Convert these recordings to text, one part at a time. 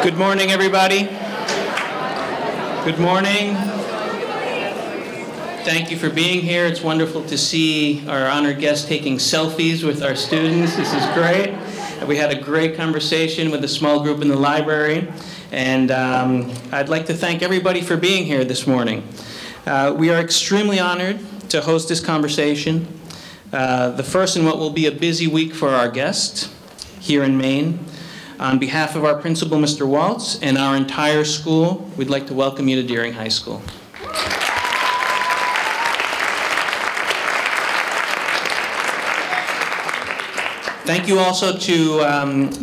Good morning, everybody. Good morning. Thank you for being here. It's wonderful to see our honored guests taking selfies with our students. This is great. We had a great conversation with a small group in the library, and I'd like to thank everybody for being here this morning. We are extremely honored to host this conversation, the first in what will be a busy week for our guests here in Maine. On behalf of our principal, Mr. Waltz, and our entire school, we'd like to welcome you to Deering High School. Thank you also to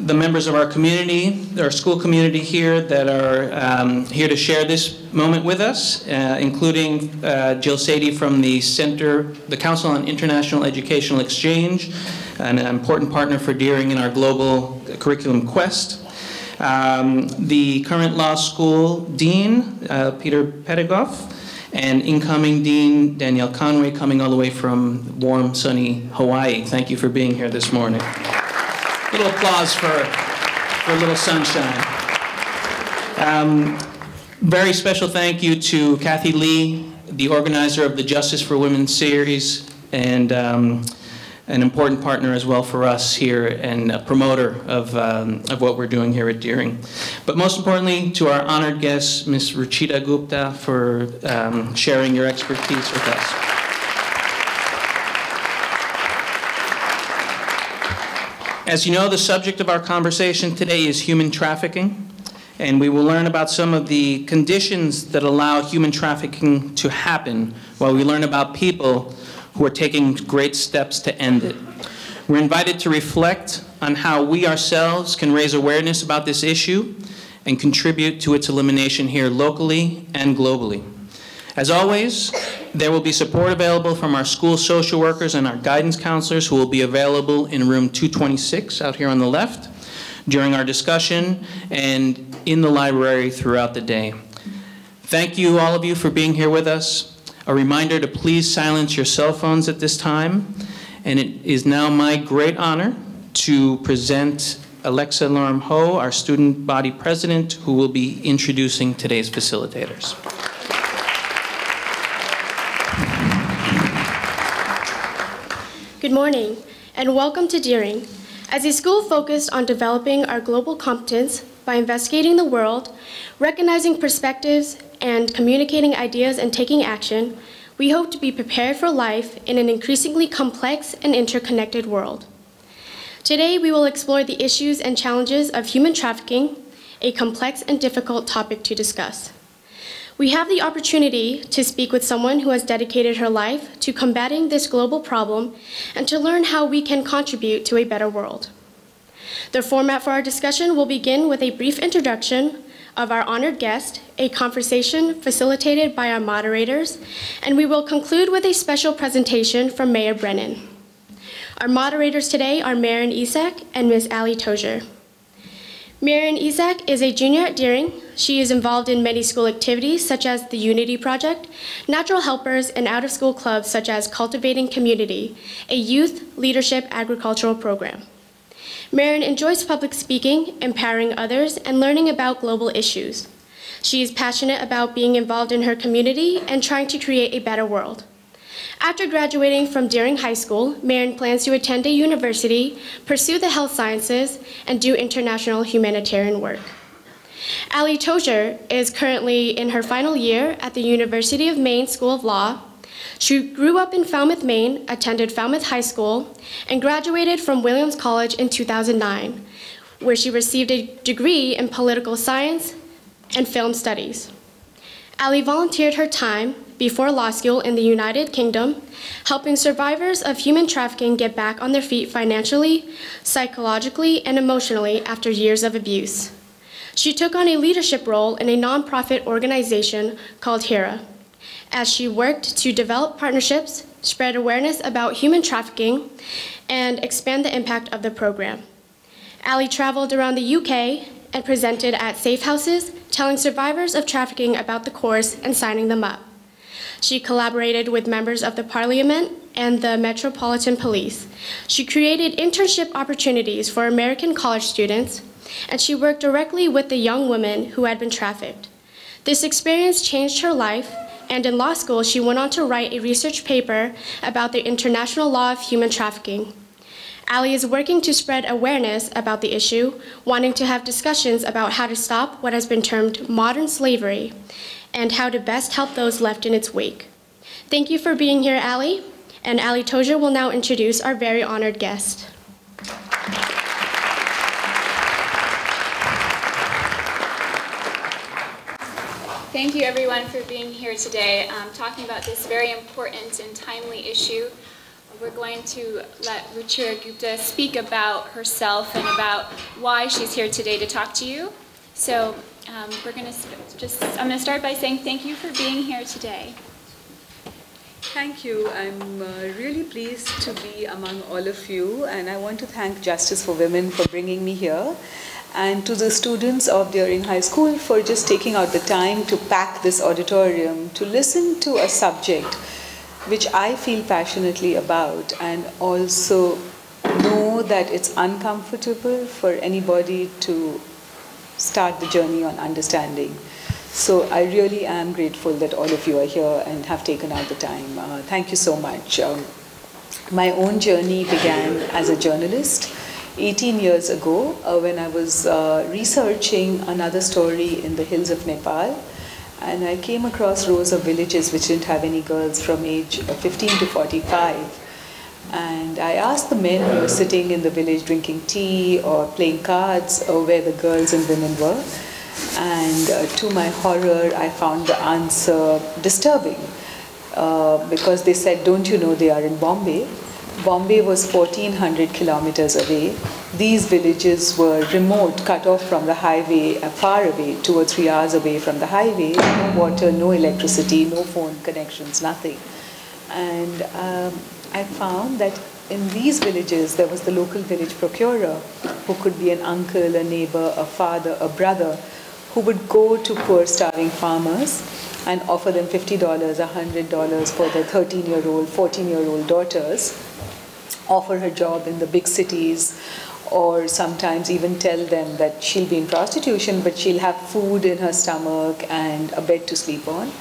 the members of our community, our school community here that are here to share this moment with us, including Jill Sadie from the Council on International Educational Exchange, an important partner for Deering in our global curriculum quest. The current law school dean, Peter Pedigoff, and incoming dean, Danielle Conway, coming all the way from warm, sunny Hawaii. Thank you for being here this morning. A little applause for a little sunshine. Very special thank you to Kathy Lee, the organizer of the Justice for Women series, and an important partner as well for us here and a promoter of what we're doing here at Deering. But most importantly, to our honored guest, Ms. Ruchita Gupta, for sharing your expertise with us. As you know, the subject of our conversation today is human trafficking, and we will learn about some of the conditions that allow human trafficking to happen while we learn about people who are taking great steps to end it. We're invited to reflect on how we ourselves can raise awareness about this issue and contribute to its elimination here locally and globally. As always, there will be support available from our school social workers and our guidance counselors who will be available in room 226 out here on the left during our discussion and in the library throughout the day. Thank you, all of you, for being here with us. A reminder to please silence your cell phones at this time. And it is now my great honor to present Alexa Lorem Ho, our student body president, who will be introducing today's facilitators. Good morning, and welcome to Deering. As a school focused on developing our global competence by investigating the world, recognizing perspectives, and communicating ideas and taking action, we hope to be prepared for life in an increasingly complex and interconnected world. Today, we will explore the issues and challenges of human trafficking, a complex and difficult topic to discuss. We have the opportunity to speak with someone who has dedicated her life to combating this global problem and to learn how we can contribute to a better world. The format for our discussion will begin with a brief introduction of our honored guest, a conversation facilitated by our moderators, and we will conclude with a special presentation from Mayor Brennan. Our moderators today are Maren Isak and Ms. Ali Tozier. Maren Isak is a junior at Deering. She is involved in many school activities such as the Unity Project, Natural Helpers, and out-of-school clubs such as Cultivating Community, a youth leadership agricultural program. Maren enjoys public speaking, empowering others, and learning about global issues. She is passionate about being involved in her community and trying to create a better world. After graduating from Deering High School, Maren plans to attend a university, pursue the health sciences, and do international humanitarian work. Ali Tozier is currently in her final year at the University of Maine School of Law. She grew up in Falmouth, Maine, attended Falmouth High School, and graduated from Williams College in 2009, where she received a degree in political science and film studies. Ali volunteered her time before law school in the United Kingdom, helping survivors of human trafficking get back on their feet financially, psychologically, and emotionally after years of abuse. She took on a leadership role in a nonprofit organization called HERA, as she worked to develop partnerships, spread awareness about human trafficking, and expand the impact of the program. Ali traveled around the UK and presented at safe houses, telling survivors of trafficking about the course and signing them up. She collaborated with members of the Parliament and the Metropolitan Police. She created internship opportunities for American college students and she worked directly with the young women who had been trafficked. This experience changed her life, and in law school, she went on to write a research paper about the international law of human trafficking. Allie is working to spread awareness about the issue, wanting to have discussions about how to stop what has been termed modern slavery and how to best help those left in its wake. Thank you for being here, Allie. And Ali Toja will now introduce our very honored guest. Thank you everyone for being here today, talking about this very important and timely issue. We're going to let Ruchira Gupta speak about herself and about why she's here today to talk to you. So I'm going to start by saying thank you for being here today. Thank you. I'm really pleased to be among all of you, and I want to thank Justice for Women for bringing me here, and to the students of Deering High School for just taking out the time to pack this auditorium to listen to a subject which I feel passionately about, and also know that it's uncomfortable for anybody to start the journey on understanding. So I really am grateful that all of you are here and have taken out the time. Thank you so much. My own journey began as a journalist 18 years ago when I was researching another story in the hills of Nepal. And I came across rows of villages which didn't have any girls from age 15 to 45. And I asked the men who were sitting in the village drinking tea or playing cards where the girls and women were. And to my horror, I found the answer disturbing because they said, don't you know they are in Bombay? Bombay was 1,400 kilometers away. These villages were remote, cut off from the highway, far away, 2 or 3 hours away from the highway. No water, no electricity, no phone connections, nothing. And I found that in these villages, there was the local village procurer who could be an uncle, a neighbor, a father, a brother, who would go to poor starving farmers and offer them $50, $100 for their 13-year-old, 14-year-old daughters, offer her job in the big cities, or sometimes even tell them that she'll be in prostitution, but she'll have food in her stomach and a bed to sleep on.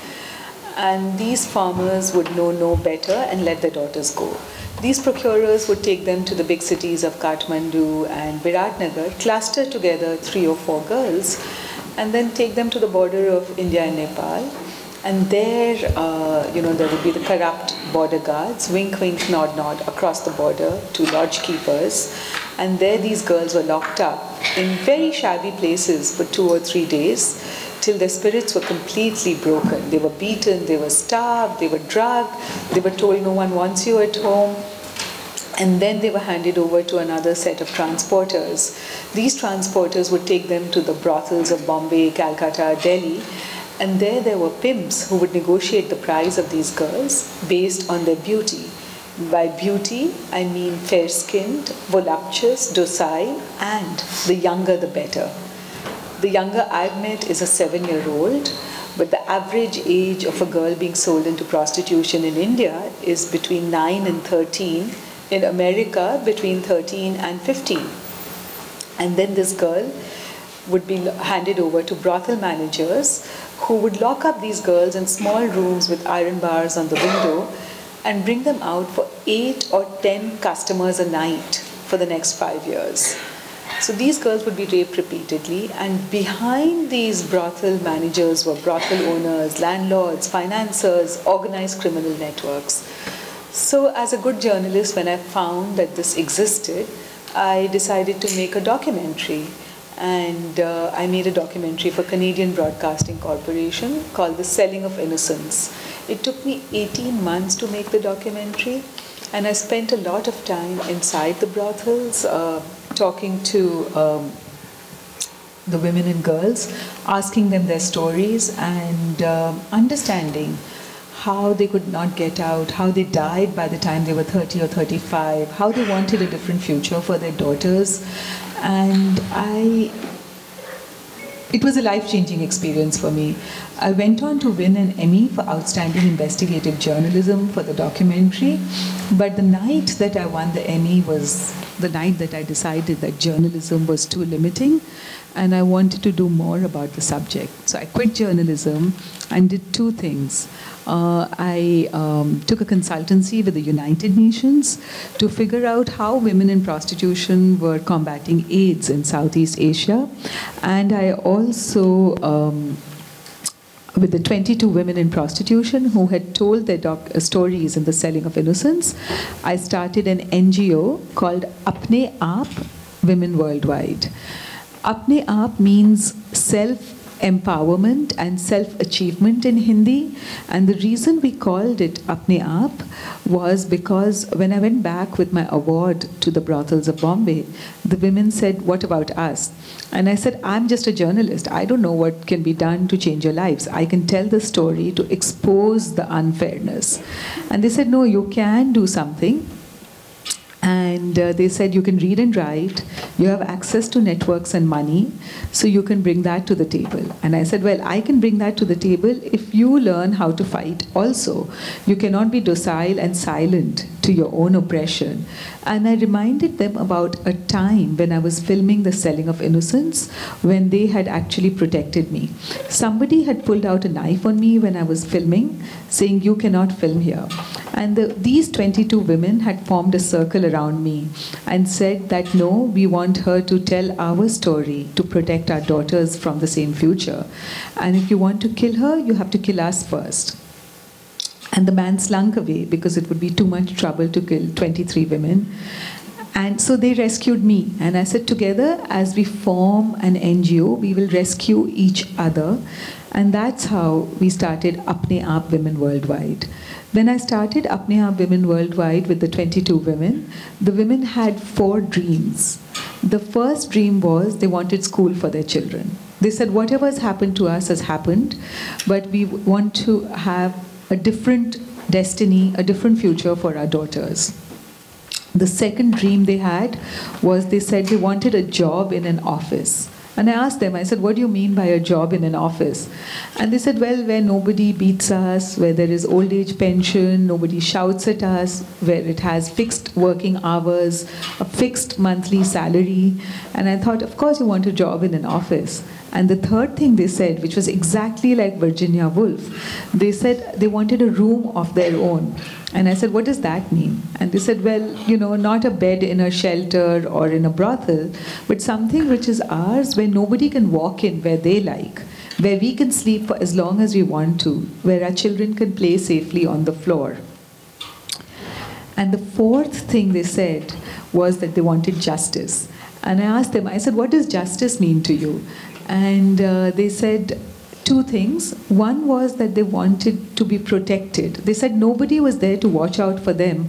And these farmers would know no better and let their daughters go. These procurers would take them to the big cities of Kathmandu and Biratnagar, cluster together 3 or 4 girls, and then take them to the border of India and Nepal. And there, there would be the corrupt border guards, wink, wink, nod, nod, across the border to lodge keepers. And there these girls were locked up in very shabby places for 2 or 3 days till their spirits were completely broken. They were beaten, they were starved, they were drugged, they were told no one wants you at home. And then they were handed over to another set of transporters. These transporters would take them to the brothels of Bombay, Calcutta, Delhi, and there were pimps who would negotiate the price of these girls based on their beauty. By beauty, I mean fair-skinned, voluptuous, docile, and the younger the better. The younger I've met is a 7-year-old, but the average age of a girl being sold into prostitution in India is between 9 and 13. In America, between 13 and 15. And then this girl would be handed over to brothel managers who would lock up these girls in small rooms with iron bars on the window and bring them out for 8 or 10 customers a night for the next 5 years. So these girls would be raped repeatedly, and behind these brothel managers were brothel owners, landlords, financiers, organized criminal networks. So as a good journalist, when I found that this existed, I decided to make a documentary. And I made a documentary for Canadian Broadcasting Corporation called The Selling of Innocence. It took me 18 months to make the documentary, and I spent a lot of time inside the brothels, talking to the women and girls, asking them their stories and understanding how they could not get out, how they died by the time they were 30 or 35, how they wanted a different future for their daughters. And it was a life-changing experience for me. I went on to win an Emmy for Outstanding Investigative Journalism for the documentary, but the night that I won the Emmy was the night that I decided that journalism was too limiting and I wanted to do more about the subject. So I quit journalism and did two things. I took a consultancy with the United Nations to figure out how women in prostitution were combating AIDS in Southeast Asia. And I also, with the 22 women in prostitution who had told their stories in the selling of innocence, I started an NGO called Apne Aap Women Worldwide. Apne Aap means self-empowerment and self-achievement in Hindi. And the reason we called it Apne Aap was because when I went back with my award to the brothels of Bombay, the women said, "What about us?" And I said, "I'm just a journalist. I don't know what can be done to change your lives. I can tell the story to expose the unfairness." And they said, "No, you can do something." And they said, "You can read and write, you have access to networks and money, so you can bring that to the table." And I said, "Well, I can bring that to the table if you learn how to fight also. You cannot be docile and silent to your own oppression." And I reminded them about a time when I was filming The Selling of Innocence, when they had actually protected me. Somebody had pulled out a knife on me when I was filming, saying, "You cannot film here." And these 22 women had formed a circle around me and said that, "No, we want her to tell our story to protect our daughters from the same future. And if you want to kill her, you have to kill us first." And the man slunk away because it would be too much trouble to kill 23 women. And so they rescued me. And I said, together, as we form an NGO, we will rescue each other. And that's how we started Apne Aap Women Worldwide. When I started Apne Aap Women Worldwide with the 22 women, the women had 4 dreams. The first dream was they wanted school for their children. They said, whatever has happened to us has happened, but we want to have a different destiny, a different future for our daughters. The second dream they had was they said they wanted a job in an office. And I asked them, I said, "What do you mean by a job in an office?" And they said, "Well, where nobody beats us, where there is old age pension, nobody shouts at us, where it has fixed working hours, a fixed monthly salary." And I thought, of course you want a job in an office. And the third thing they said, which was exactly like Virginia Woolf, they said they wanted a room of their own. And I said, "What does that mean?" And they said, "Well, you know, not a bed in a shelter or in a brothel, but something which is ours where nobody can walk in where they like, where we can sleep for as long as we want to, where our children can play safely on the floor." And the fourth thing they said was that they wanted justice. And I asked them, I said, "What does justice mean to you?" And they said 2 things. One was that they wanted to be protected. They said nobody was there to watch out for them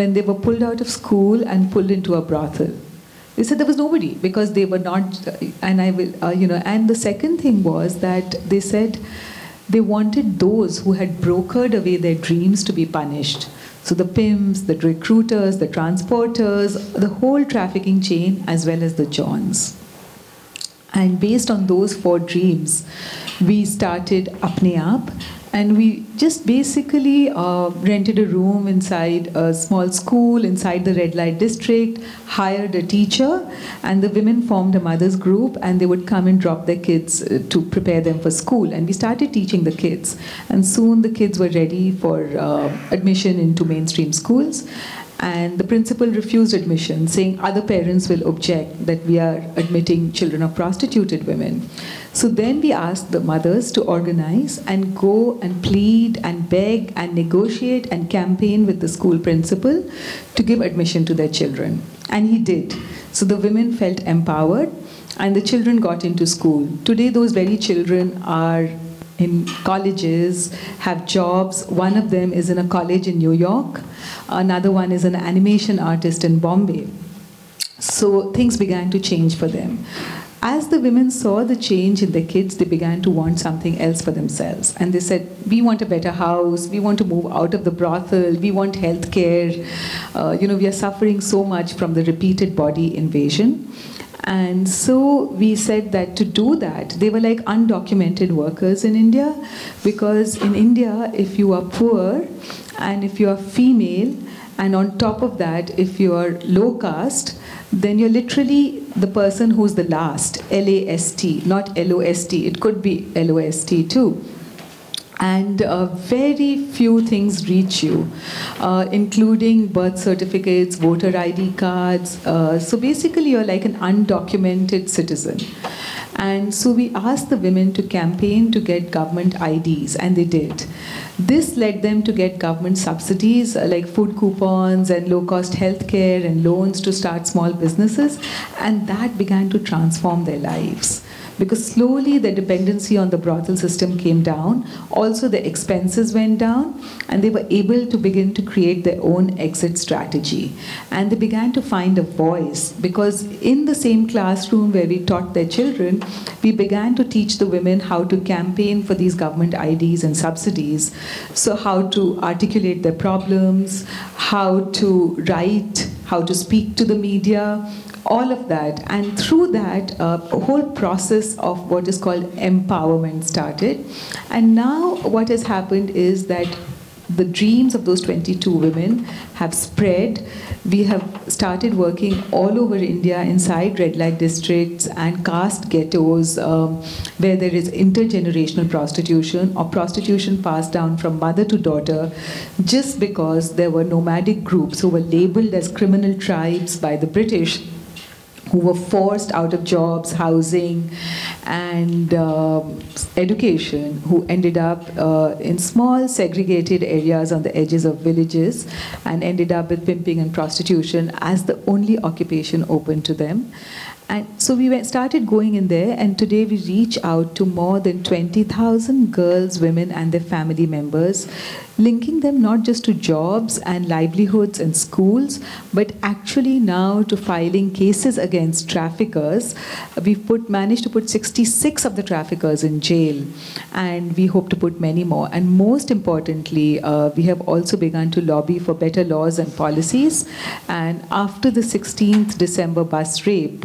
when they were pulled out of school and pulled into a brothel. They said there was nobody because they were not, and I will, and the second thing was that they said they wanted those who had brokered away their dreams to be punished. So the pimps, the recruiters, the transporters, the whole trafficking chain, as well as the Johns. And based on those 4 dreams, we started Apne Aap, and we just basically rented a room inside a small school inside the red light district, hired a teacher, and the women formed a mothers group, and they would come and drop their kids to prepare them for school. And we started teaching the kids, and soon the kids were ready for admission into mainstream schools. And the principal refused admission, saying other parents will object that we are admitting children of prostituted women. So then we asked the mothers to organize and go and plead and beg and negotiate and campaign with the school principal to give admission to their children. And he did. So the women felt empowered and the children got into school. Today those very children are in colleges, have jobs. One of them is in a college in New York. Another one is an animation artist in Bombay. So things began to change for them. As the women saw the change in their kids, they began to want something else for themselves. And they said, we want a better house, we want to move out of the brothel, we want health care. We are suffering so much from the repeated body invasion. And so we said that to do that, they were like undocumented workers in India, because in India, if you are poor and if you are female, and on top of that, if you are low caste, then you're literally the person who's the last, L-A-S-T, not L-O-S-T. It could be L-O-S-T too. And very few things reach you, including birth certificates, voter ID cards. So basically, you're like an undocumented citizen. And so we asked the women to campaign to get government IDs, and they did. This led them to get government subsidies like food coupons and low-cost healthcare and loans to start small businesses, and that began to transform their lives. Because slowly the dependency on the brothel system came down, also the expenses went down, and they were able to begin to create their own exit strategy. And they began to find a voice, because in the same classroom where we taught their children, we began to teach the women how to campaign for these government IDs and subsidies. So how to articulate their problems, how to write, how to speak to the media, all of that. And through that, a whole process of what is called empowerment started. And now what has happened is that the dreams of those 22 women have spread. We have started working all over India inside red light districts and caste ghettos where there is intergenerational prostitution or prostitution passed down from mother to daughter, just because there were nomadic groups who were labeled as criminal tribes by the British, who were forced out of jobs, housing, and education, who ended up in small segregated areas on the edges of villages and ended up with pimping and prostitution as the only occupation open to them. And so we started going in there, and today we reach out to more than 20,000 girls, women, and their family members, linking them not just to jobs and livelihoods and schools, but actually now to filing cases against traffickers. We've managed to put 66 of the traffickers in jail, and we hope to put many more. And most importantly, we have also begun to lobby for better laws and policies. And after the 16th December bus rape,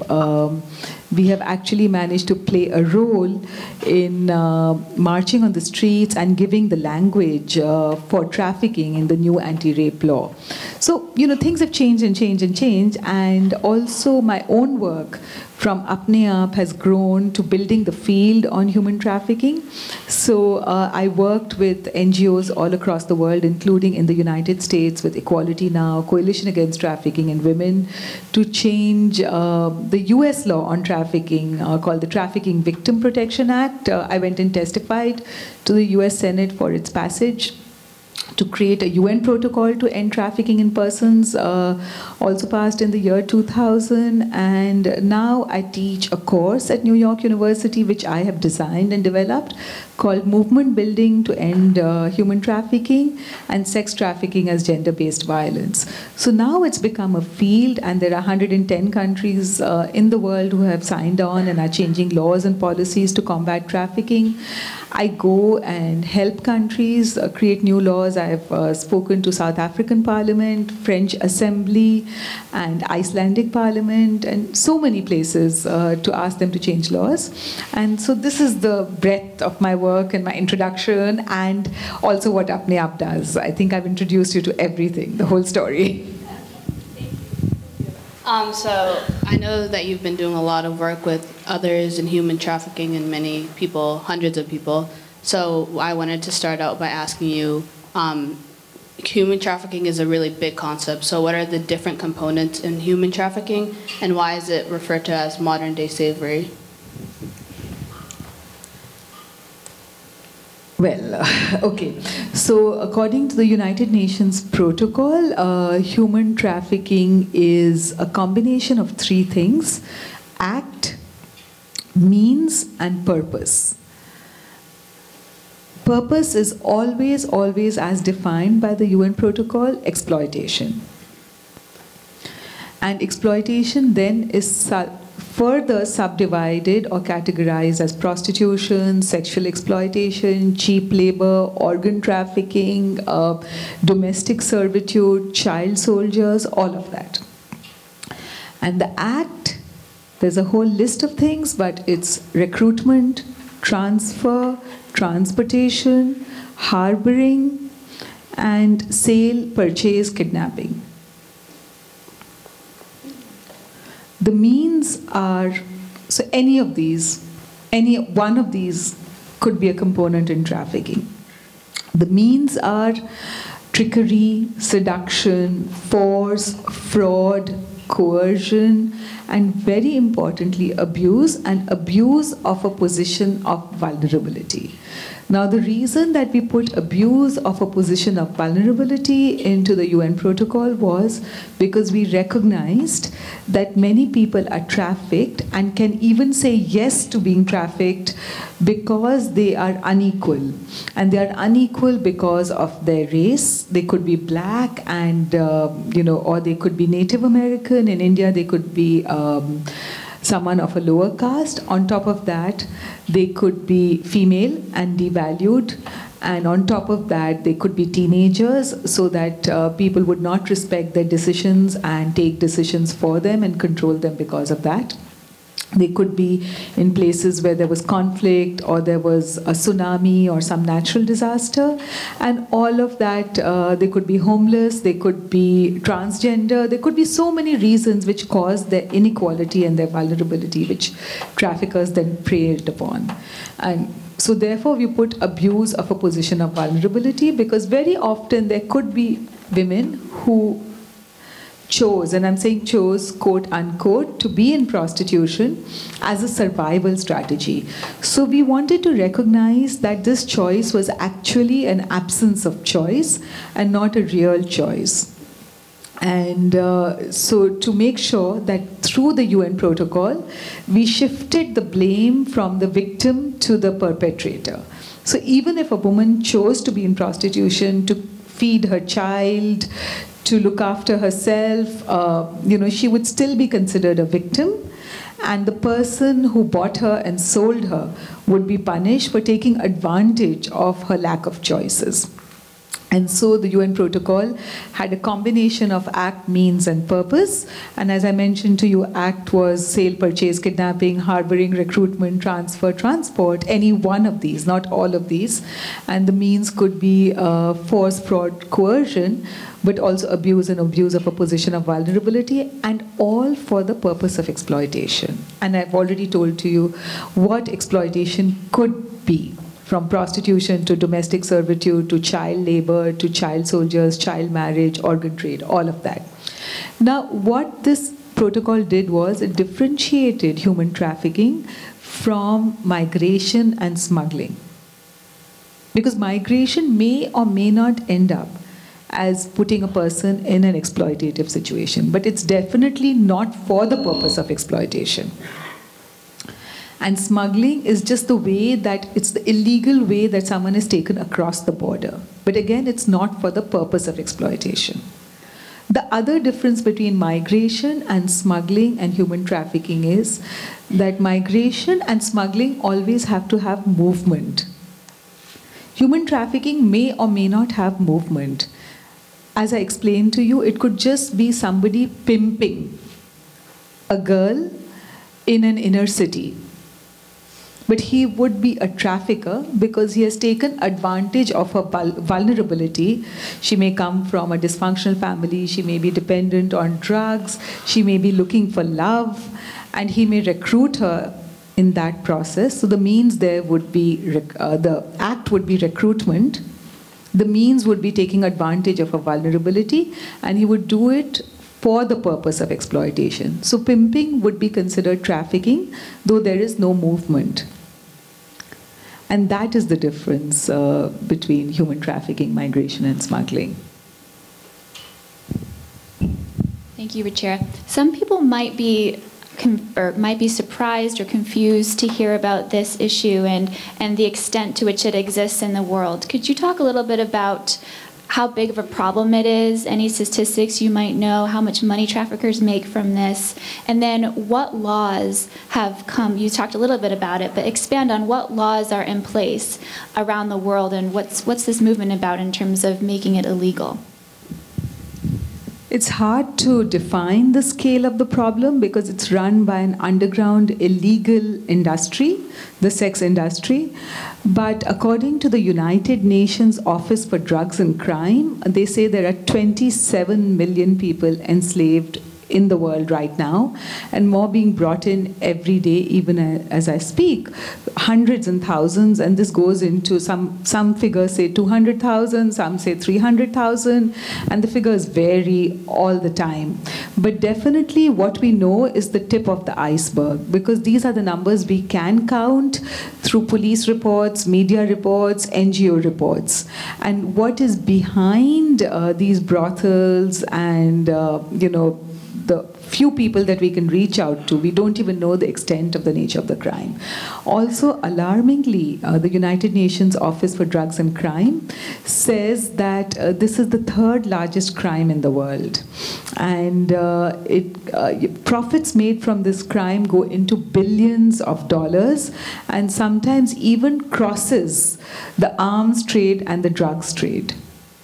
we have actually managed to play a role in marching on the streets and giving the language for trafficking in the new anti-rape law. So, you know, things have changed and changed and changed, and also my own work from Apne Aap has grown to building the field on human trafficking. So I worked with NGOs all across the world, including in the United States with Equality Now, Coalition Against Trafficking in Women, to change the US law on trafficking called the Trafficking Victim Protection Act. I went and testified to the US Senate for its passage, to create a UN protocol to end trafficking in persons, also passed in the year 2000. And now I teach a course at New York University, which I have designed and developed, called Movement Building to End Human Trafficking and Sex Trafficking as Gender-Based Violence. So now it's become a field, and there are 110 countries in the world who have signed on and are changing laws and policies to combat trafficking. I go and help countries create new laws. I have spoken to South African Parliament, French Assembly, and Icelandic Parliament, and so many places to ask them to change laws. And so this is the breadth of my work and my introduction, and also what Apne Aap does. I think I've introduced you to everything, the whole story. So I know that you've been doing a lot of work with others in human trafficking and many people, hundreds of people. So I wanted to start out by asking you, human trafficking is a really big concept. So what are the different components in human trafficking, and why is it referred to as modern day slavery? Well, okay. So according to the United Nations Protocol, human trafficking is a combination of three things: act, means, and purpose. Purpose is always, always, as defined by the UN Protocol, exploitation. And exploitation then is further subdivided or categorized as prostitution, sexual exploitation, cheap labor, organ trafficking, domestic servitude, child soldiers, all of that. And the act, there's a whole list of things, but it's recruitment, transfer, transportation, harboring, and sale, purchase, kidnapping. The means are, so any one of these could be a component in trafficking. The means are trickery, seduction, force, fraud, coercion, and very importantly, abuse, and abuse of a position of vulnerability. Now, the reason that we put abuse of a position of vulnerability into the UN protocol was because we recognized that many people are trafficked and can even say yes to being trafficked because they are unequal. And they are unequal because of their race. They could be black and, or they could be Native American. In India, they could be someone of a lower caste. On top of that, they could be female and devalued. And on top of that, they could be teenagers, so that people would not respect their decisions and take decisions for them and control them because of that. They could be in places where there was conflict or there was a tsunami or some natural disaster. And all of that, they could be homeless, they could be transgender, there could be so many reasons which cause their inequality and their vulnerability, which traffickers then preyed upon. And so therefore we put abuse of a position of vulnerability, because very often there could be women who chose, and I'm saying chose, quote unquote, to be in prostitution as a survival strategy. So we wanted to recognize that this choice was actually an absence of choice and not a real choice. And so to make sure that through the UN protocol, we shifted the blame from the victim to the perpetrator. So even if a woman chose to be in prostitution, to feed her child, to look after herself, she would still be considered a victim, and the person who bought her and sold her would be punished for taking advantage of her lack of choices. And so the UN protocol had a combination of act, means, and purpose. And as I mentioned to you, act was sale, purchase, kidnapping, harboring, recruitment, transfer, transport, any one of these, not all of these. And the means could be force, fraud, coercion, but also abuse and abuse of a position of vulnerability, and all for the purpose of exploitation. And I've already told to you what exploitation could be. From prostitution to domestic servitude to child labor to child soldiers, child marriage, organ trade, all of that. Now, what this protocol did was it differentiated human trafficking from migration and smuggling. Because migration may or may not end up as putting a person in an exploitative situation, but it's definitely not for the purpose of exploitation. And smuggling is just the way that, it's the illegal way that someone is taken across the border. But again, it's not for the purpose of exploitation. The other difference between migration and smuggling and human trafficking is that migration and smuggling always have to have movement. Human trafficking may or may not have movement. As I explained to you, it could just be somebody pimping a girl in an inner city. But he would be a trafficker because he has taken advantage of her vulnerability. She may come from a dysfunctional family, she may be dependent on drugs, she may be looking for love, and he may recruit her in that process. So the means there would be, the act would be recruitment, the means would be taking advantage of a vulnerability, and he would do it for the purpose of exploitation. So pimping would be considered trafficking, though there is no movement. And that is the difference between human trafficking, migration, and smuggling. Thank you, Ruchira. Some people might be surprised or confused to hear about this issue and the extent to which it exists in the world. Could you talk a little bit about how big of a problem it is, any statistics you might know, how much money traffickers make from this, and then what laws have come? You talked a little bit about it, but expand on what laws are in place around the world, and what's this movement about in terms of making it illegal? It's hard to define the scale of the problem because it's run by an underground illegal industry, the sex industry. But according to the United Nations Office for Drugs and Crime, they say there are 27 million people enslaved in the world right now, and more being brought in every day, even as I speak, hundreds and thousands, and this goes into some figures say 200,000, some say 300,000, and the figures vary all the time. But definitely what we know is the tip of the iceberg, because these are the numbers we can count through police reports, media reports, NGO reports. And what is behind these brothels and, the few people that we can reach out to, we don't even know the extent of the nature of the crime. Also, alarmingly, the United Nations Office for Drugs and Crime says that this is the third largest crime in the world. And profits made from this crime go into billions of dollars, and sometimes even crosses the arms trade and the drugs trade.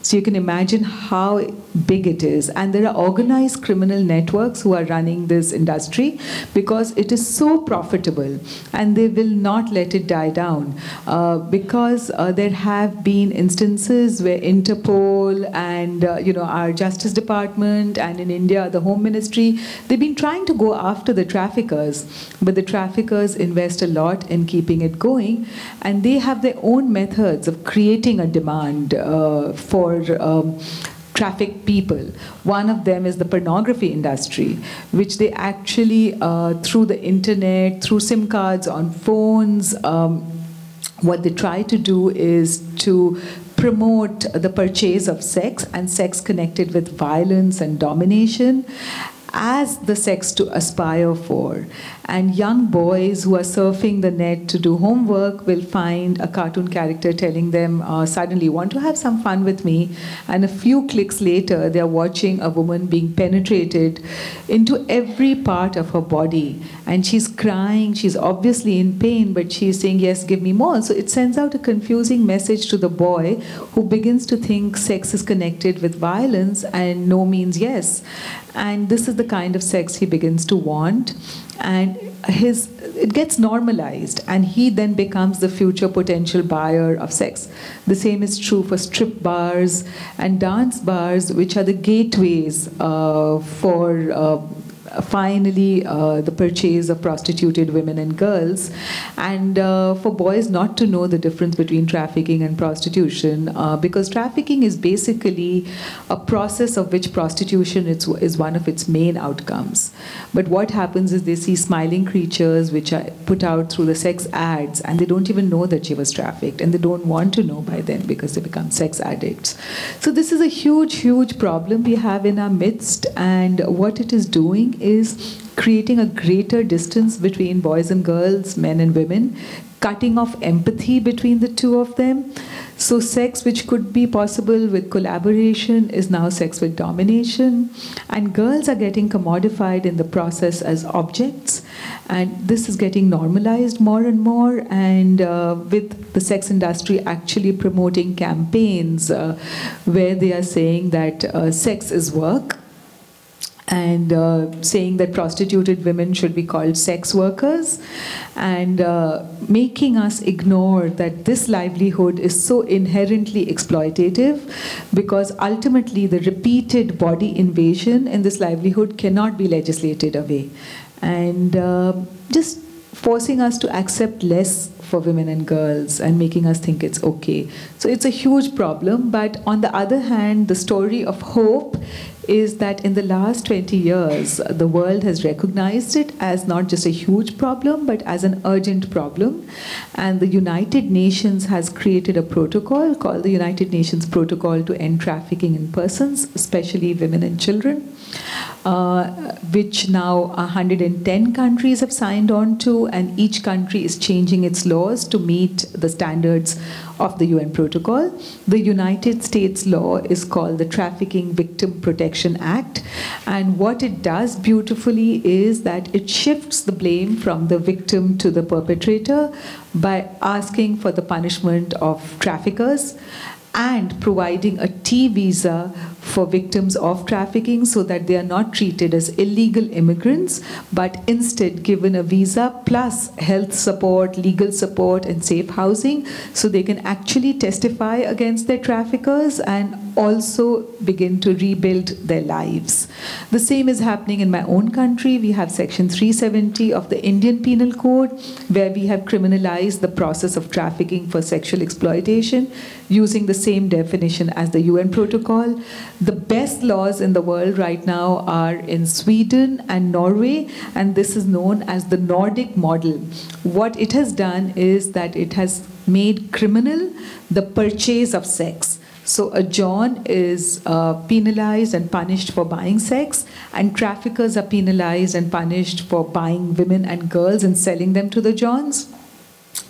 So you can imagine how big it is. And there are organized criminal networks who are running this industry because it is so profitable, and they will not let it die down. Because there have been instances where Interpol and our Justice Department, and in India the Home Ministry, they've been trying to go after the traffickers, but the traffickers invest a lot in keeping it going, and they have their own methods of creating a demand for trafficked people. One of them is the pornography industry, which they actually, through the internet, through SIM cards on phones, what they try to do is to promote the purchase of sex, and sex connected with violence and domination, as the sex to aspire for. And young boys who are surfing the net to do homework will find a cartoon character telling them, suddenly, want to have some fun with me? And a few clicks later, they're watching a woman being penetrated into every part of her body. And she's crying, she's obviously in pain, but she's saying, yes, give me more. So it sends out a confusing message to the boy, who begins to think sex is connected with violence, and no means yes. And this is the kind of sex he begins to want. And it gets normalized, and he then becomes the future potential buyer of sex. The same is true for strip bars and dance bars, which are the gateways for finally the purchase of prostituted women and girls, and for boys not to know the difference between trafficking and prostitution, because trafficking is basically a process of which prostitution is one of its main outcomes. But what happens is they see smiling creatures which are put out through the sex ads, and they don't even know that she was trafficked, and they don't want to know by then because they become sex addicts. So this is a huge, huge problem we have in our midst, and what it is doing is creating a greater distance between boys and girls, men and women, cutting off empathy between the two of them. So sex which could be possible with collaboration is now sex with domination, and girls are getting commodified in the process as objects, and this is getting normalized more and more, and with the sex industry actually promoting campaigns where they are saying that sex is work, and saying that prostituted women should be called sex workers, and making us ignore that this livelihood is so inherently exploitative, because ultimately the repeated body invasion in this livelihood cannot be legislated away, and just forcing us to accept less for women and girls and making us think it's okay. So it's a huge problem, but on the other hand, the story of hope is that in the last 20 years, the world has recognized it as not just a huge problem, but as an urgent problem. And the United Nations has created a protocol called the United Nations Protocol to End Trafficking in Persons, especially women and children, which now 110 countries have signed on to, and each country is changing its laws to meet the standards of the UN protocol. The United States law is called the Trafficking Victim Protection Act, and what it does beautifully is that it shifts the blame from the victim to the perpetrator by asking for the punishment of traffickers, and providing a T visa for victims of trafficking so that they are not treated as illegal immigrants, but instead given a visa plus health support, legal support, and safe housing so they can actually testify against their traffickers and also begin to rebuild their lives. The same is happening in my own country. We have Section 370 of the Indian Penal Code, where we have criminalized the process of trafficking for sexual exploitation using the same definition as the UN protocol. The best laws in the world right now are in Sweden and Norway, and this is known as the Nordic model. What it has done is that it has made criminal the purchase of sex. So a John is penalized and punished for buying sex, and traffickers are penalized and punished for buying women and girls and selling them to the Johns.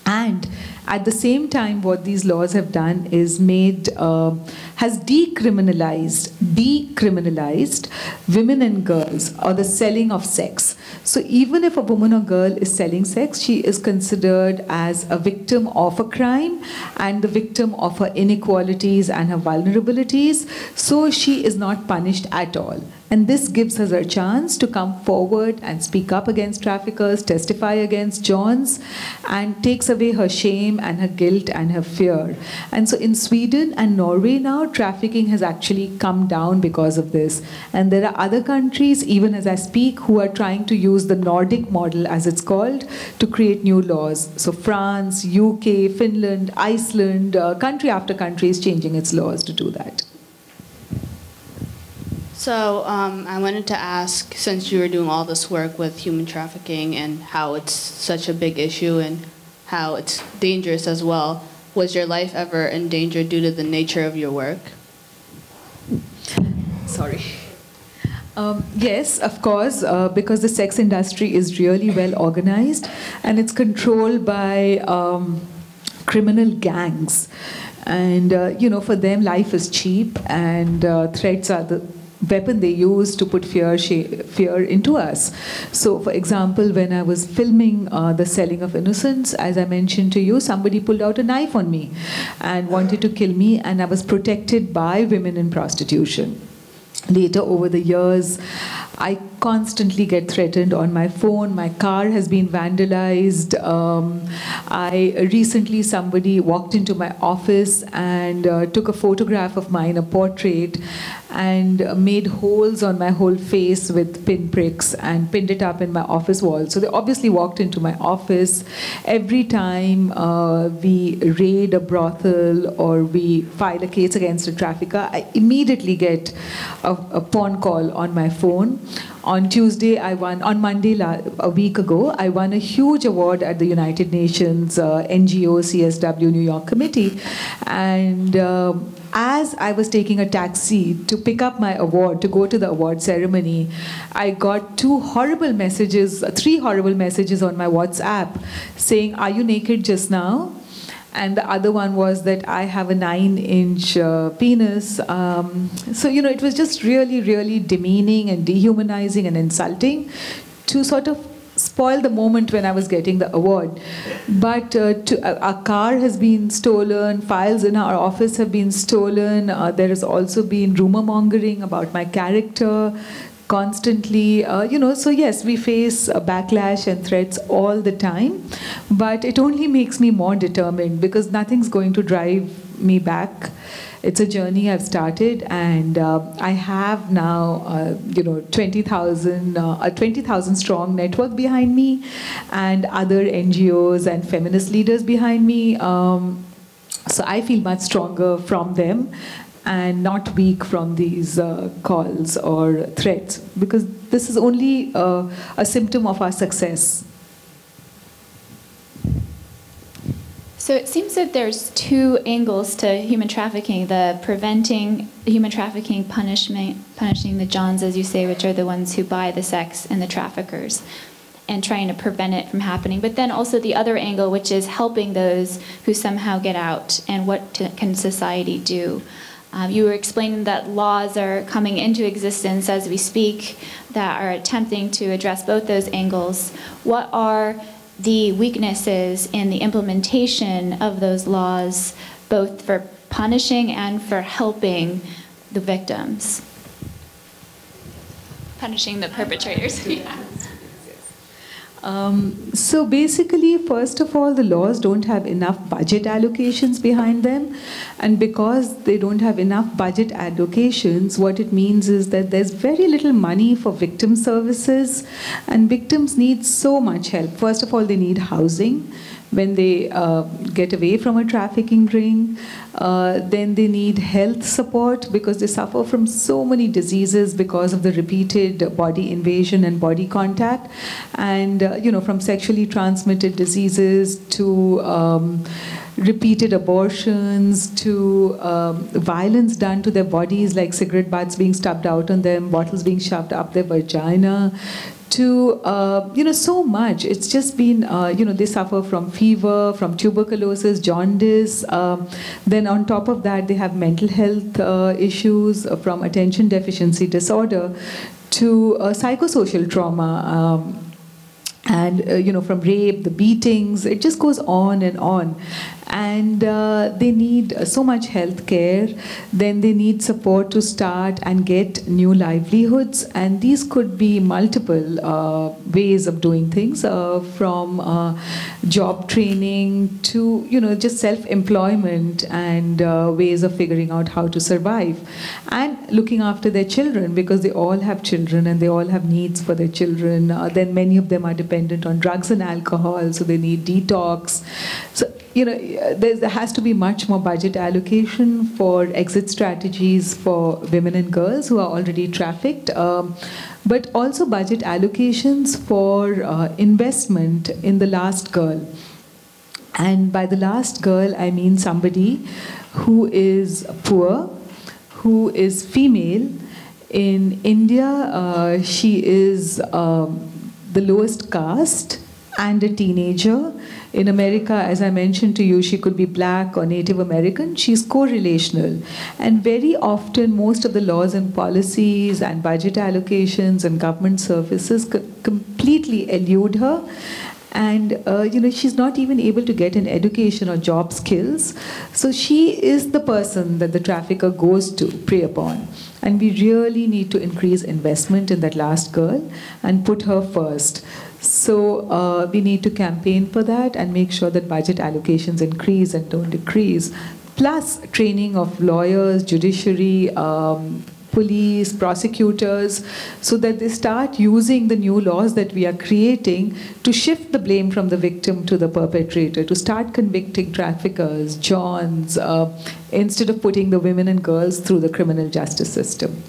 And at the same time, what these laws have done is has decriminalized women and girls or the selling of sex. So even if a woman or girl is selling sex, she is considered as a victim of a crime and the victim of her inequalities and her vulnerabilities. So she is not punished at all. And this gives us a chance to come forward and speak up against traffickers, testify against Johns, and takes away her shame and her guilt and her fear. And so in Sweden and Norway now, trafficking has actually come down because of this. And there are other countries, even as I speak, who are trying to use the Nordic model, as it's called, to create new laws. So France, UK, Finland, Iceland, country after country is changing its laws to do that. So I wanted to ask, since you were doing all this work with human trafficking and how it's such a big issue and how it's dangerous as well, was your life ever in danger due to the nature of your work? Sorry. Yes, of course, because the sex industry is really well organized and it's controlled by criminal gangs. And, for them, life is cheap and threats are the weapon they use to put fear into us. So, for example, when I was filming The Selling of Innocence, as I mentioned to you, somebody pulled out a knife on me and wanted to kill me, and I was protected by women in prostitution. Later, over the years, I constantly get threatened on my phone. My car has been vandalized. Recently, somebody walked into my office and took a photograph of mine, a portrait, and made holes on my whole face with pinpricks and pinned it up in my office wall. So they obviously walked into my office. Every time we raid a brothel or we file a case against a trafficker, I immediately get a phone call on my phone. On Tuesday, on Monday, a week ago, I won a huge award at the United Nations NGO CSW New York Committee. And as I was taking a taxi to pick up my award, to go to the award ceremony, I got three horrible messages on my WhatsApp saying, "Are you naked just now?" And the other one was that I have a 9-inch penis. So, it was just really, really demeaning and dehumanizing and insulting to sort of spoil the moment when I was getting the award. But our car has been stolen, files in our office have been stolen. There has also been rumor mongering about my character constantly, so yes, we face a backlash and threats all the time, but it only makes me more determined because nothing's going to drive me back. It's a journey I've started, and I have now, 20,000 strong network behind me, and other NGOs and feminist leaders behind me. So I feel much stronger from them, and not weak from these calls or threats, because this is only a symptom of our success. So it seems that there's two angles to human trafficking: the preventing human trafficking, punishing the Johns, as you say, which are the ones who buy the sex, and the traffickers, and trying to prevent it from happening. But then also the other angle, which is helping those who somehow get out, and what can society do? You were explaining that laws are coming into existence as we speak that are attempting to address both those angles. What are the weaknesses in the implementation of those laws, both for punishing and for helping the victims? Punishing the perpetrators. Yeah. So basically, first of all, the laws don't have enough budget allocations behind them. And because they don't have enough budget allocations, what it means is that there's very little money for victim services. And victims need so much help. First of all, they need housing when they get away from a trafficking ring. Then they need health support because they suffer from so many diseases because of the repeated body invasion and body contact. And, from sexually transmitted diseases to repeated abortions to violence done to their bodies, like cigarette butts being stubbed out on them, bottles being shoved up their vagina, to, so much. It's just been, they suffer from fever, from tuberculosis, jaundice. Then on top of that, they have mental health issues from attention deficiency disorder to psychosocial trauma. And, from rape, the beatings, it just goes on and on. And they need so much health care. Then they need support to start and get new livelihoods. And these could be multiple ways of doing things, from job training to, just self-employment and ways of figuring out how to survive. And looking after their children, because they all have children and they all have needs for their children. Then many of them are dependent on drugs and alcohol, so they need detox. So, there has to be much more budget allocation for exit strategies for women and girls who are already trafficked, but also budget allocations for investment in the last girl. And by the last girl, I mean somebody who is poor, who is female. In India, she is the lowest caste and a teenager. In America, as I mentioned to you, she could be black or Native American. She's correlational. And very often, most of the laws and policies and budget allocations and government services completely elude her. And, she's not even able to get an education or job skills. So she is the person that the trafficker goes to prey upon. And we really need to increase investment in that last girl and put her first. So we need to campaign for that and make sure that budget allocations increase and don't decrease. Plus training of lawyers, judiciary, police, prosecutors, so that they start using the new laws that we are creating to shift the blame from the victim to the perpetrator, to start convicting traffickers, Johns, instead of putting the women and girls through the criminal justice system.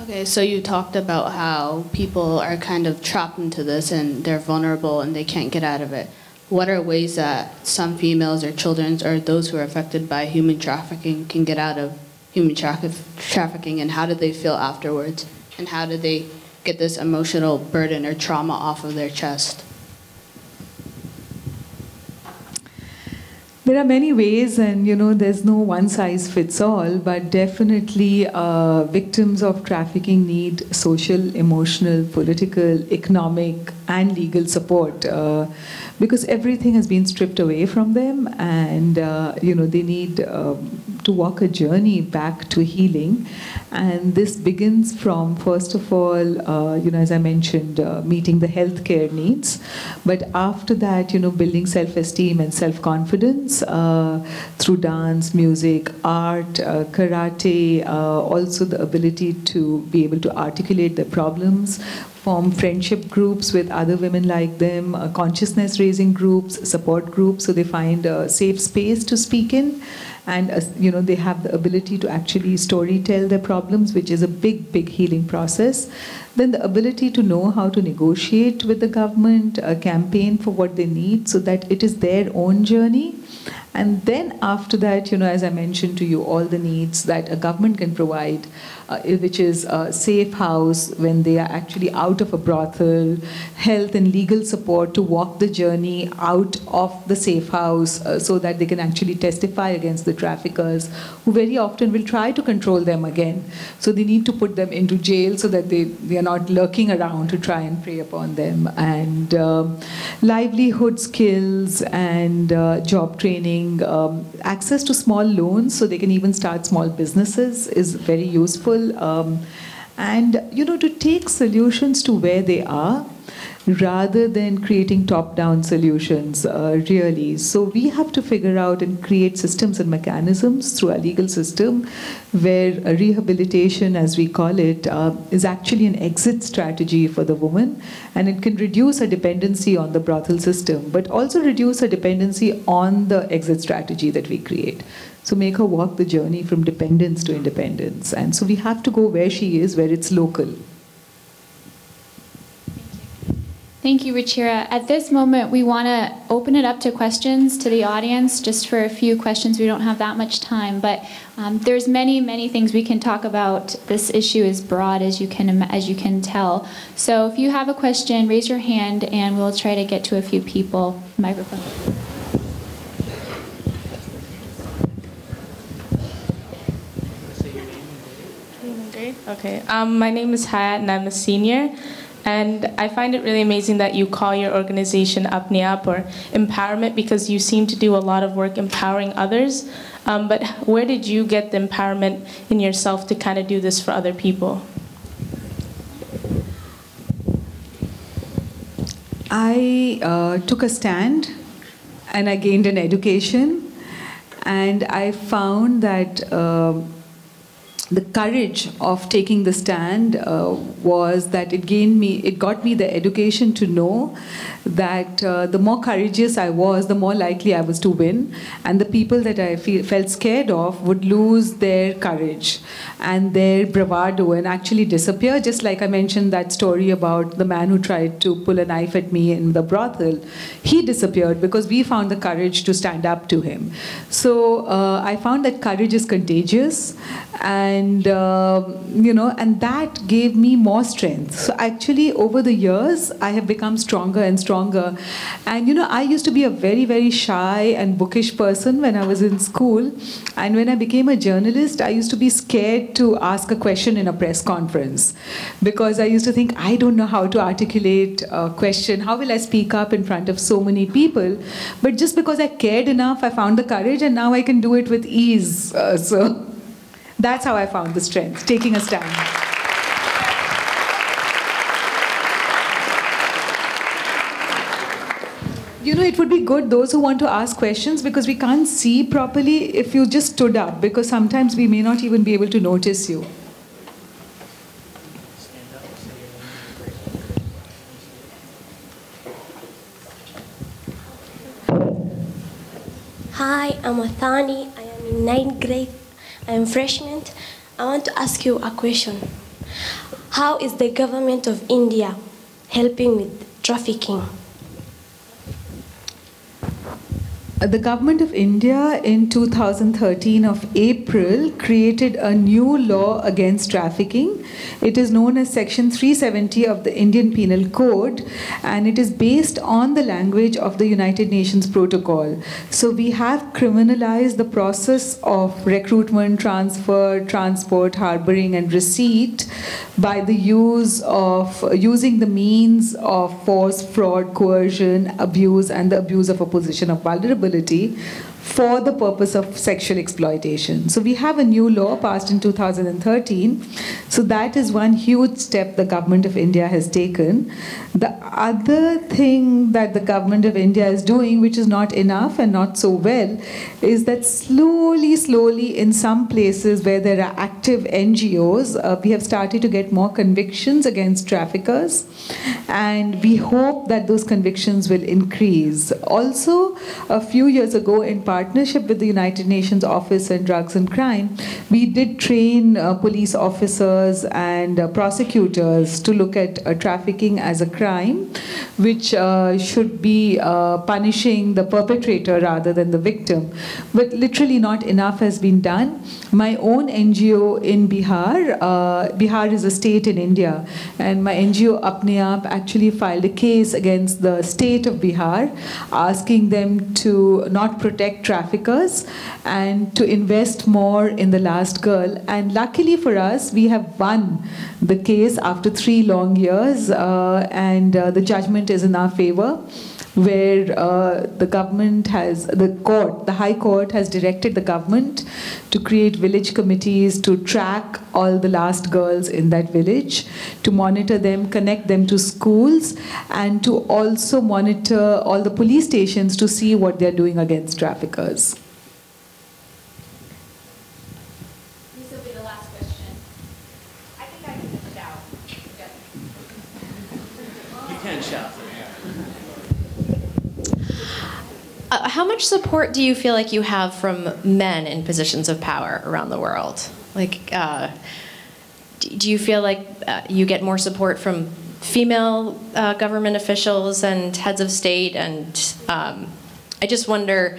Okay, so you talked about how people are kind of trapped into this and they're vulnerable and they can't get out of it. What are ways that some females or children or those who are affected by human trafficking can get out of human trafficking, and how do they feel afterwards? And how do they get this emotional burden or trauma off of their chest? There are many ways, and there's no one size fits all, but definitely victims of trafficking need social, emotional, political, economic, and legal support because everything has been stripped away from them, and they need to walk a journey back to healing. And this begins from, first of all, as I mentioned, meeting the healthcare needs, but after that, building self-esteem and self-confidence through dance, music, art, karate, also the ability to be able to articulate their problems, form friendship groups with other women like them, consciousness-raising groups, support groups, so they find a safe space to speak in. And they have the ability to actually story-tell their problems, which is a big, big healing process. Then the ability to know how to negotiate with the government, campaign for what they need so that it is their own journey. And then after that, as I mentioned to you, all the needs that a government can provide, which is a safe house when they are actually out of a brothel, health and legal support to walk the journey out of the safe house so that they can actually testify against the traffickers, who very often will try to control them again. So they need to put them into jail so that they are not lurking around to try and prey upon them. And livelihood skills and job training, access to small loans so they can even start small businesses is very useful. And, to take solutions to where they are rather than creating top-down solutions, really. So we have to figure out and create systems and mechanisms through our legal system where rehabilitation, as we call it, is actually an exit strategy for the woman, and it can reduce her dependency on the brothel system, but also reduce her dependency on the exit strategy that we create. So make her walk the journey from dependence to independence. And so we have to go where she is, where it's local. Thank you, Ruchira. At this moment, we want to open it up to questions to the audience, just for a few questions. We don't have that much time, but there's many, many things we can talk about. This issue is broad, as you can tell. So if you have a question, raise your hand, and we'll try to get to a few people. Microphone. Okay, my name is Hayat and I'm a senior, and I find it really amazing that you call your organization Apne Aap, or empowerment, because you seem to do a lot of work empowering others. But where did you get the empowerment in yourself to kind of do this for other people? I took a stand and I gained an education, and I found that the courage of taking the stand was that it got me the education to know that the more courageous I was, the more likely I was to win, and the people that I felt scared of would lose their courage and their bravado and actually disappear. Just like I mentioned that story about the man who tried to pull a knife at me in the brothel, he disappeared because we found the courage to stand up to him. So I found that courage is contagious, and and that gave me more strength. So actually, over the years, I have become stronger and stronger. And I used to be a very, very shy and bookish person when I was in school. And when I became a journalist, I used to be scared to ask a question in a press conference, because I used to think, I don't know how to articulate a question. How will I speak up in front of so many people? But just because I cared enough, I found the courage, and now I can do it with ease. So that's how I found the strength, taking a stand. It would be good, those who want to ask questions, because we can't see properly if you just stood up, because sometimes we may not even be able to notice you. Hi, I'm Athani. I am in 9th grade. I am freshman. I want to ask you a question. How is the government of India helping with trafficking? The government of India in 2013 of April created a new law against trafficking. It is known as Section 370 of the Indian Penal Code, and it is based on the language of the United Nations Protocol. So we have criminalized the process of recruitment, transfer, transport, harboring, and receipt by the using the means of force, fraud, coercion, abuse, and the abuse of a position of vulnerability for the purpose of sexual exploitation. So we have a new law passed in 2013. So that is one huge step the government of India has taken. The other thing that the government of India is doing, which is not enough and not so well, is that slowly in some places where there are active NGOs, we have started to get more convictions against traffickers, and we hope that those convictions will increase. Also, a few years ago in partnership with the United Nations Office on Drugs and Crime, we did train police officers and prosecutors to look at trafficking as a crime, which should be punishing the perpetrator rather than the victim. But literally not enough has been done. My own NGO in Bihar, Bihar is a state in India, and my NGO Apne Aap actually filed a case against the state of Bihar, asking them to not protect traffickers and to invest more in the last girl. And luckily for us, we have won the case after 3 long years, and the judgment is in our favor, where the government has, the High Court has directed the government to create village committees to track all the last girls in that village, to monitor them, connect them to schools, and to also monitor all the police stations to see what they're doing against traffickers. This will be the last question. I think I can shout. You can shout. How much support do you feel like you have from men in positions of power around the world? Like, do you feel like you get more support from female government officials and heads of state? And I just wonder,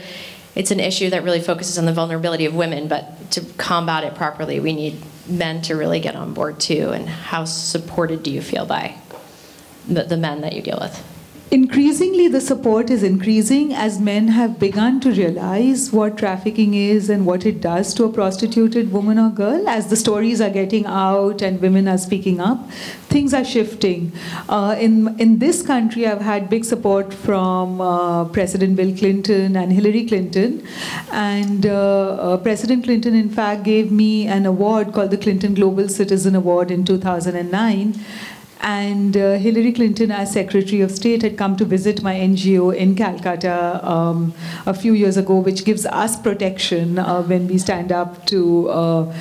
it's an issue that really focuses on the vulnerability of women, but to combat it properly, we need men to really get on board too. And how supported do you feel by the men that you deal with? Increasingly, the support is increasing as men have begun to realize what trafficking is and what it does to a prostituted woman or girl. As the stories are getting out and women are speaking up, things are shifting. In this country, I've had big support from President Bill Clinton and Hillary Clinton. And President Clinton, in fact, gave me an award called the Clinton Global Citizen Award in 2009. And Hillary Clinton, as Secretary of State, had come to visit my NGO in Calcutta a few years ago, which gives us protection when we stand up to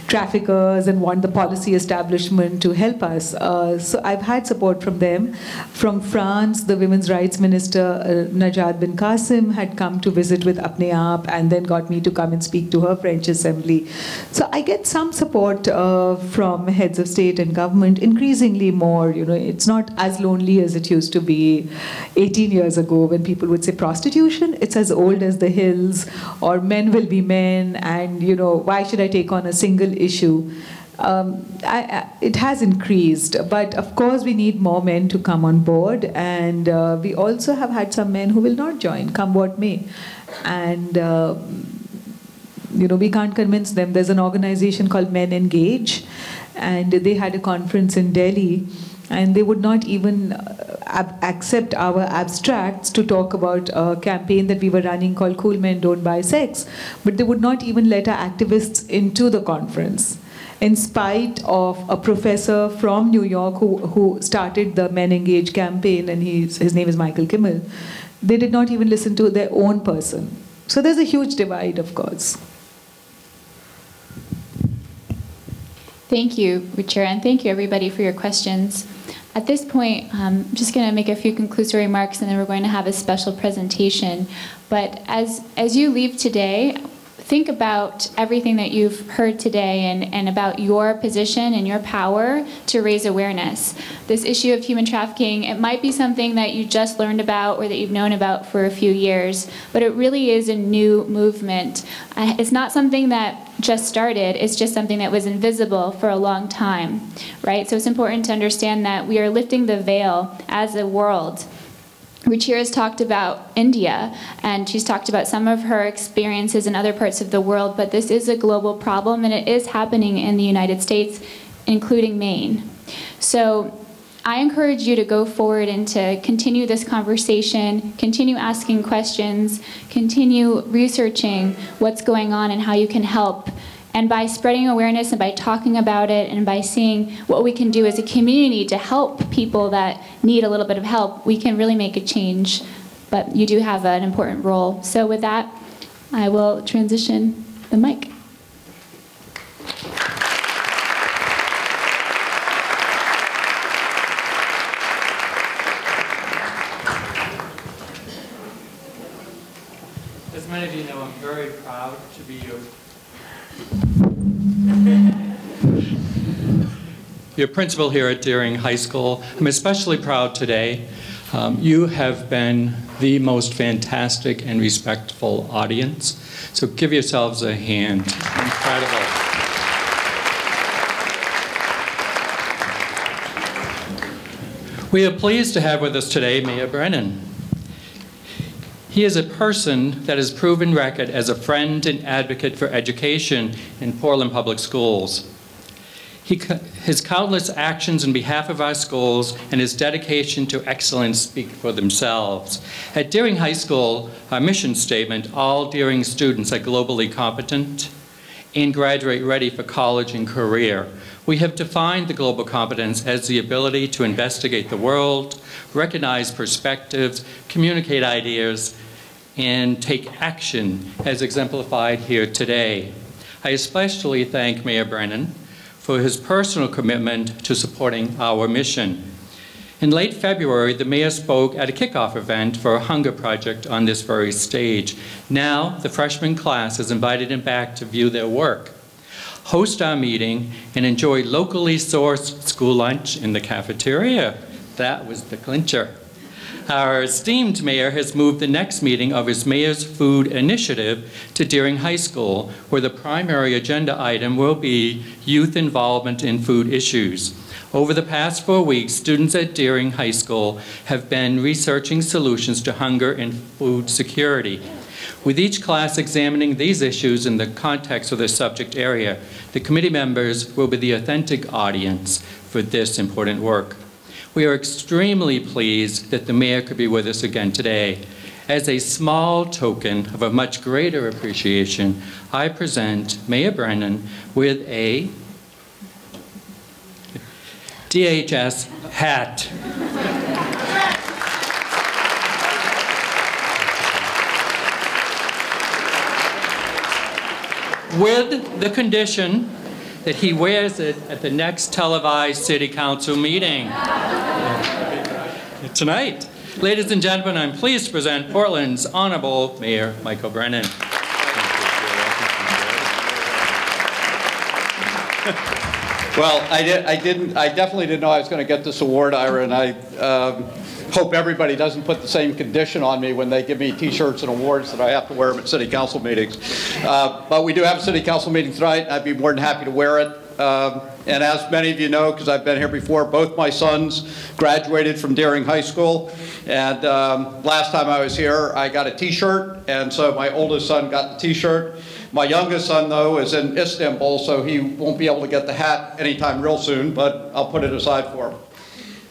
traffickers and want the policy establishment to help us. So I've had support from them. From France, the Women's Rights Minister, Najat bin Qasim, had come to visit with Apne Aap and then got me to come and speak to her French Assembly. So I get some support from heads of state and government, increasingly more. You know, it's not as lonely as it used to be 18 years ago when people would say prostitution, it's as old as the hills, or men will be men, and, you know, why should I take on a single issue? It has increased, but of course we need more men to come on board, and we also have had some men who will not join, come what may. And you know, we can't convince them. There's an organization called Men Engage, and they had a conference in Delhi, and they would not even accept our abstracts to talk about a campaign that we were running called Cool Men Don't Buy Sex. But they would not even let our activists into the conference, in spite of a professor from New York who started the Men Engage campaign, and his name is Michael Kimmel. They did not even listen to their own person. So there's a huge divide, of course. Thank you, Ruchira, and thank you, everybody, for your questions. At this point, I'm just going to make a few conclusory remarks, and then we're going to have a special presentation. But as you leave today, think about everything that you've heard today and about your position and your power to raise awareness. This issue of human trafficking, it might be something that you just learned about or that you've known about for a few years, but it really is a new movement. It's not something that just started, it's just something that was invisible for a long time, right? So it's important to understand that we are lifting the veil as a world. Ruchira's talked about India, and she's talked about some of her experiences in other parts of the world, but this is a global problem, and it is happening in the United States, including Maine. So I encourage you to go forward and to continue this conversation, continue asking questions, continue researching what's going on and how you can help. And by spreading awareness and by talking about it and by seeing what we can do as a community to help people that need a little bit of help, we can really make a change. But you do have an important role. So with that, I will transition the mic. As many of you know, I'm very proud to be your principal here at Deering High School. I'm especially proud today. You have been the most fantastic and respectful audience. So give yourselves a hand. Incredible. We are pleased to have with us today Mayor Brennan. He is a person that has proven record as a friend and advocate for education in Portland Public Schools. His countless actions on behalf of our schools and his dedication to excellence speak for themselves. At Deering High School, our mission statement, all Deering students are globally competent and graduate ready for college and career. We have defined the global competence as the ability to investigate the world, recognize perspectives, communicate ideas, and take action, as exemplified here today. I especially thank Mayor Brennan for his personal commitment to supporting our mission. In late February, the mayor spoke at a kickoff event for a hunger project on this very stage. Now, the freshman class has invited him back to view their work, host our meeting, and enjoy locally sourced school lunch in the cafeteria. That was the clincher. Our esteemed mayor has moved the next meeting of his Mayor's Food Initiative to Deering High School, where the primary agenda item will be youth involvement in food issues. Over the past 4 weeks, students at Deering High School have been researching solutions to hunger and food security. With each class examining these issues in the context of their subject area, the committee members will be the authentic audience for this important work. We are extremely pleased that the mayor could be with us again today. As a small token of a much greater appreciation, I present Mayor Brennan with a DHS hat. With the condition that he wears it at the next televised city council meeting tonight. Ladies and gentlemen, I'm pleased to present Portland's Honorable Mayor Michael Brennan. Well, I definitely didn't know I was going to get this award, Ira, and I hope everybody doesn't put the same condition on me when they give me T-shirts and awards that I have to wear them at city council meetings. But we do have a city council meeting tonight. I'd be more than happy to wear it. And as many of you know, because I've been here before, both my sons graduated from Deering High School. And last time I was here, I got a T-shirt, and so my oldest son got the T-shirt. My youngest son, though, is in Istanbul, so he won't be able to get the hat anytime real soon, but I'll put it aside for him.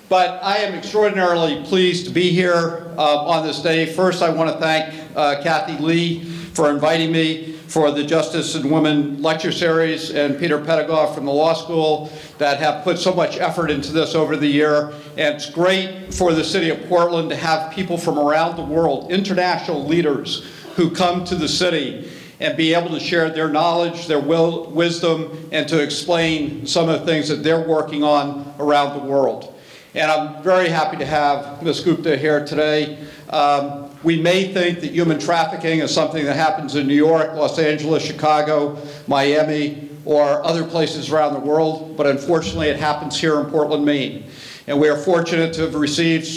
But I am extraordinarily pleased to be here on this day. First, I want to thank Kathy Lee for inviting me for the Justice and Women Lecture Series, and Peter Pedagoff from the law school that have put so much effort into this over the year. And it's great for the city of Portland to have people from around the world, international leaders, who come to the city and be able to share their knowledge, their wisdom, and to explain some of the things that they're working on around the world. And I'm very happy to have Ms. Gupta here today. We may think that human trafficking is something that happens in New York, Los Angeles, Chicago, Miami, or other places around the world, but unfortunately it happens here in Portland, Maine. And we are fortunate to have received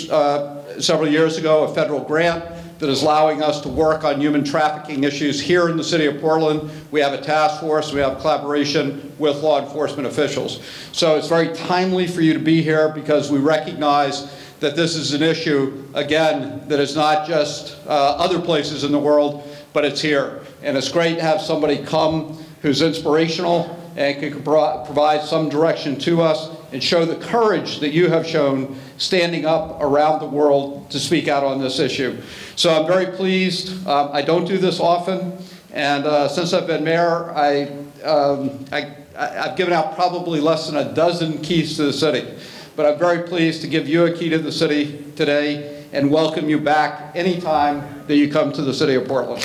several years ago a federal grant that is allowing us to work on human trafficking issues here in the city of Portland. We have a task force, we have collaboration with law enforcement officials. So it's very timely for you to be here because we recognize that this is an issue, again, that is not just other places in the world, but it's here. And it's great to have somebody come who's inspirational and can provide some direction to us and show the courage that you have shown standing up around the world to speak out on this issue. So I'm very pleased. I don't do this often, and since I've been mayor, I've given out probably less than a dozen keys to the city. But I'm very pleased to give you a key to the city today and welcome you back anytime that you come to the city of Portland.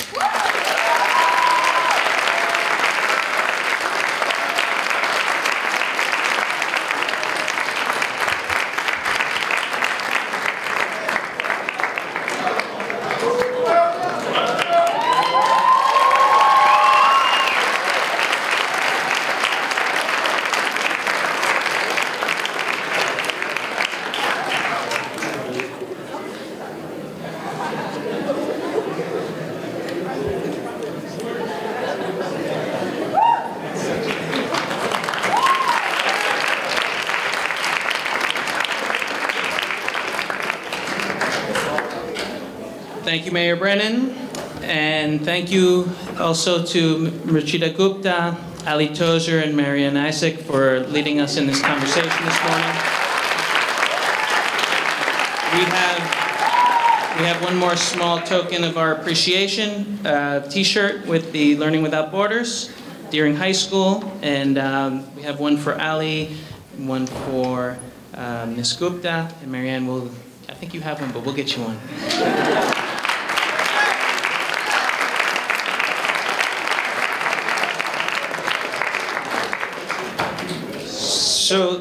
Mayor Brennan. And thank you also to Ruchira Gupta, Ali Tozer, and Marianne Isaac for leading us in this conversation this morning. We have one more small token of our appreciation, a T-shirt with the Learning Without Borders, Deering High School, and we have one for Ali, one for Ms. Gupta, and Marianne will, I think you have one, but we'll get you one. So